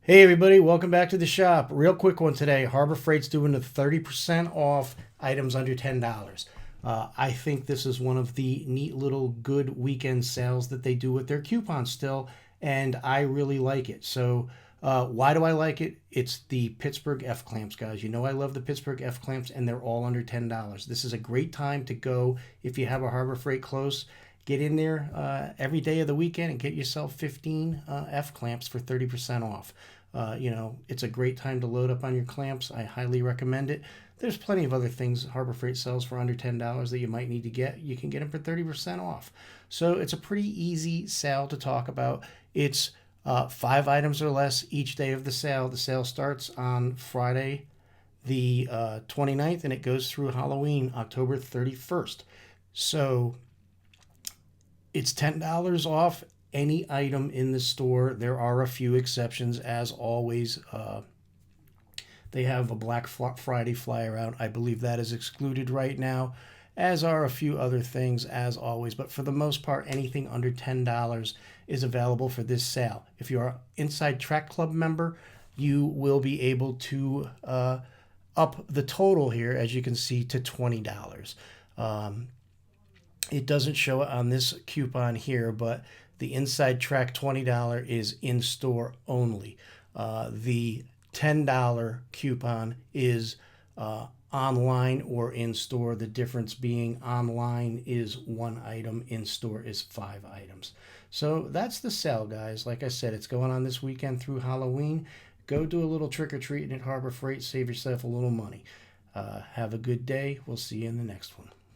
Hey everybody, welcome back to the shop. Real quick one today. Harbor Freight's doing a 30% off items under $10. I think this is one of the neat little good weekend sales that they do with their coupons still, and I really like it. So, why do I like it? It's the Pittsburgh F clamps, guys. You know I love the Pittsburgh F clamps, and they're all under $10. This is a great time to go if you have a Harbor Freight close. Get in there every day of the weekend and get yourself 15 F clamps for 30% off. It's a great time to load up on your clamps. I highly recommend it. There's plenty of other things Harbor Freight sells for under $10 that you might need to get. You can get them for 30% off. So it's a pretty easy sale to talk about. It's 5 items or less each day of the sale. The sale starts on Friday, the 29th, and it goes through Halloween, October 31st. So it's $10 off any item in the store. There are a few exceptions, as always. They have a Black Friday flyer out. I believe that is excluded right now, as are a few other things, as always. But for the most part, anything under $10 is available for this sale. If you're an Inside Track Club member, you will be able to up the total here, as you can see, to $20. It doesn't show it on this coupon here, but the Inside Track $20 is in store only. The $10 coupon is online or in store. The difference being online is 1 item, in store is 5 items. So that's the sale, guys. Like I said, it's going on this weekend through Halloween. Go do a little trick-or-treating at Harbor Freight. Save yourself a little money. Have a good day. We'll see you in the next one.